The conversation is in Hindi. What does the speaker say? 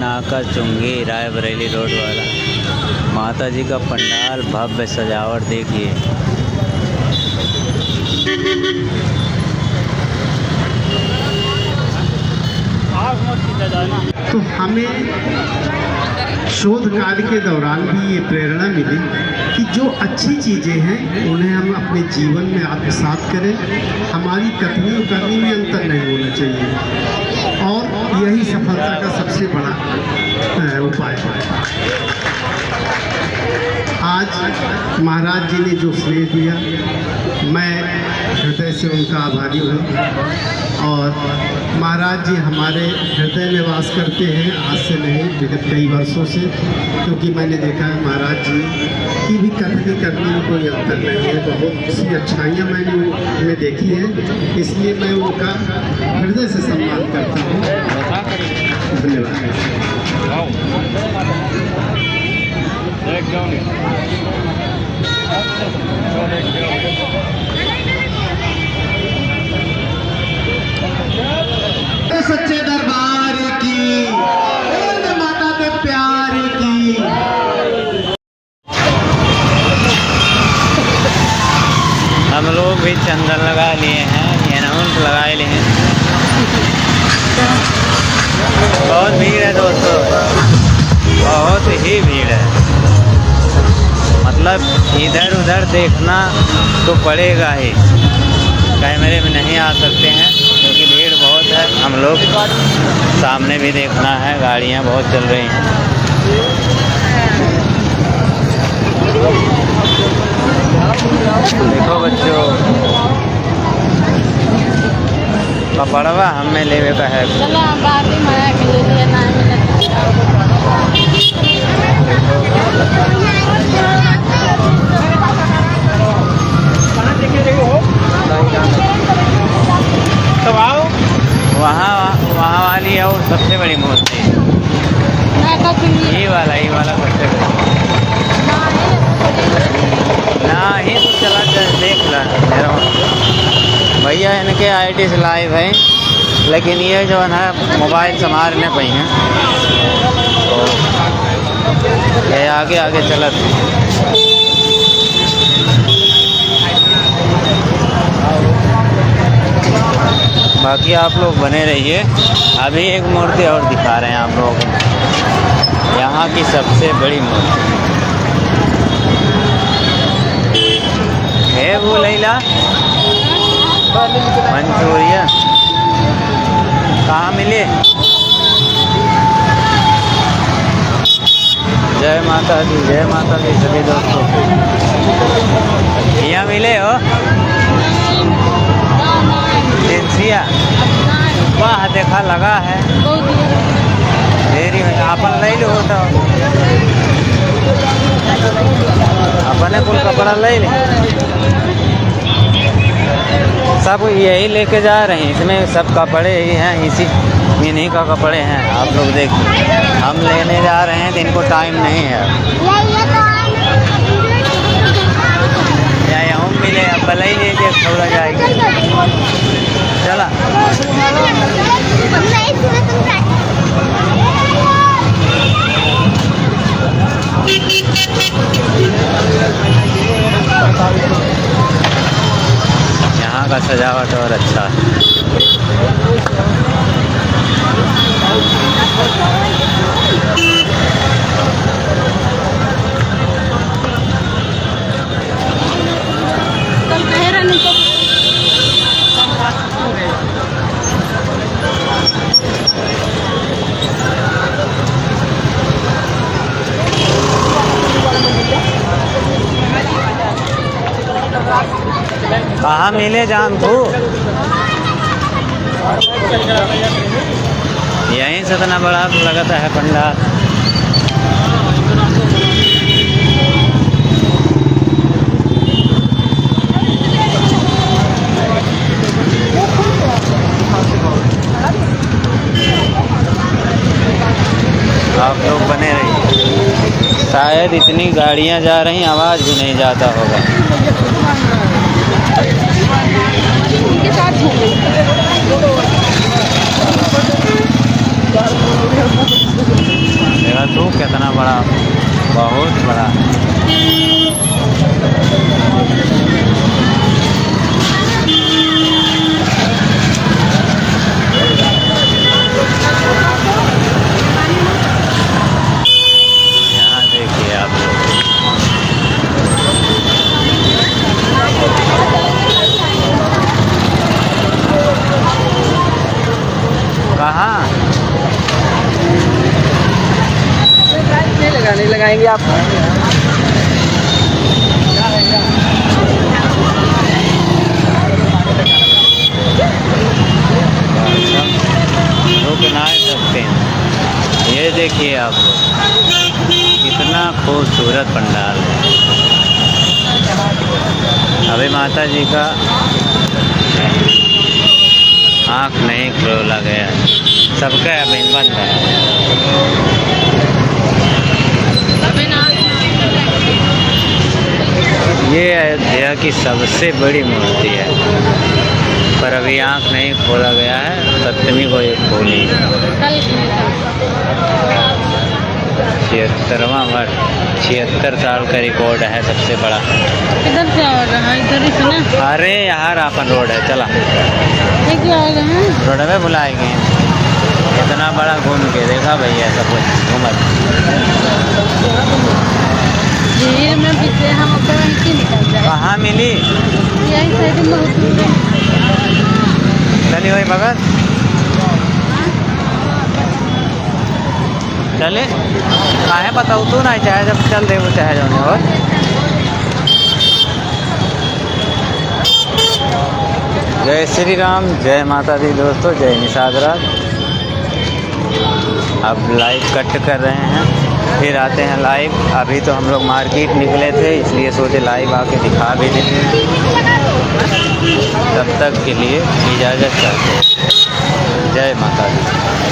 नाका चुंगी रायबरेली रोड वाला माता जी का पंडाल भव्य सजावट देखिए। तो हमें शोध कार्य के दौरान भी ये प्रेरणा मिली कि जो अच्छी चीज़ें हैं उन्हें हम अपने जीवन में आत्मसात करें। हमारी कथनी और करनी में अंतर नहीं होना चाहिए और यही सफलता का सबसे बड़ा उपाय है। आज महाराज जी ने जो स्नेह दिया, मैं हृदय से उनका आभारी हूँ। और महाराज जी हमारे हृदय में वास करते हैं, आज से नहीं विगत कई वर्षों से, क्योंकि मैंने देखा है महाराज जी की भी कथनी करने में कोई अंतर नहीं है। बहुत सी अच्छाइयाँ मैंने उनमें देखी हैं, इसलिए मैं उनका हृदय से सम्मान करता हूँ। धन्यवाद। सच्चे दरबार की, माता के प्यार की। हम लोग भी चंदन लगा लिए हैं, अनाउंस लगा लिए हैं। बहुत भीड़ है दोस्तों, बहुत ही भीड़ है। मतलब इधर उधर देखना तो पड़ेगा ही, कैमरे में नहीं आ सकते हैं क्योंकि भीड़ बहुत है। हम लोग सामने भी देखना है, गाड़ियां बहुत चल रही हैं। देखो बच्चों, कपड़वा हमें लेवे का है। तो आओ वहाँ वाली है और सबसे बड़ी मूर्ति, ये वाला सबसे बड़ी ना ही तो चला देख ला भैया। इनके आईडी से लाइव है, लेकिन ये जो है मोबाइल संभालने पे हैं, तो ये आगे चलत। बाकी आप लोग बने रहिए, अभी एक मूर्ति और दिखा रहे हैं आप लोगों को, यहाँ की सबसे बड़ी मूर्ति है वो लैला मंचूरियन। कहाँ मिले? जय माता दी सभी दोस्तों। यहाँ मिले हो जिनसिया? वाह देखा लगा है, देरी हो अपन ले लो तो अपने कुल कपड़ा ले ले। सब यही लेके जा रहे हैं, इसमें सब कपड़े ही हैं, इन्हीं का कपड़े हैं। आप लोग देखिए, हम लेने जा रहे हैं तो इनको टाइम नहीं है। या यहाँ मिले अब भले ही लीजिए, थोड़ा जाएगी। चला यहाँ का सजावट और अच्छा है। कहाँ मिले जान तू? यहीं से इतना बड़ा लगता है पंडाल। आप लोग बने रहिए, शायद इतनी गाड़ियां जा रही, आवाज़ भी नहीं जाता होगा। उनके साथ झूले जाएंगे आप। रुक ना सकते हैं। ये देखिए आप लोग, कितना खूबसूरत पंडाल है। अभी माता जी का आँख नहीं खोला गया है, सबका अभी बंद है। ये अयोध्या की सबसे बड़ी मूर्ति है, पर अभी आँख नहीं खोला गया है। सप्तमी को ये खोली। 76वां वर्ष, 76 साल का रिकॉर्ड है, सबसे बड़ा। इधर क्या हो रहा है? इधर ही सुना। अरे यहाँ रापन रोड है, चला ये क्या हो रहा है? रोड में बुलाएंगे। इतना बड़ा घूम के देखा भैया, सब कुछ घूमत। भीड़ में पीछे हम अपने वहीं से निकल जाए। कहाँ मिली? यही साइड में होती है। चली वही भगत, चले काहे बताऊ तू ना, चाहे जब चल दे वो चाहे जाने। और जय श्री राम, जय माता दी दोस्तों, जय निषाद राज। अब लाइव कट कर रहे हैं, फिर आते हैं लाइव। अभी तो हम लोग मार्केट निकले थे, इसलिए सोचे लाइव आके दिखा भी देते हैं। तब तक के लिए इजाज़त चाहते हैं। जय माता दी।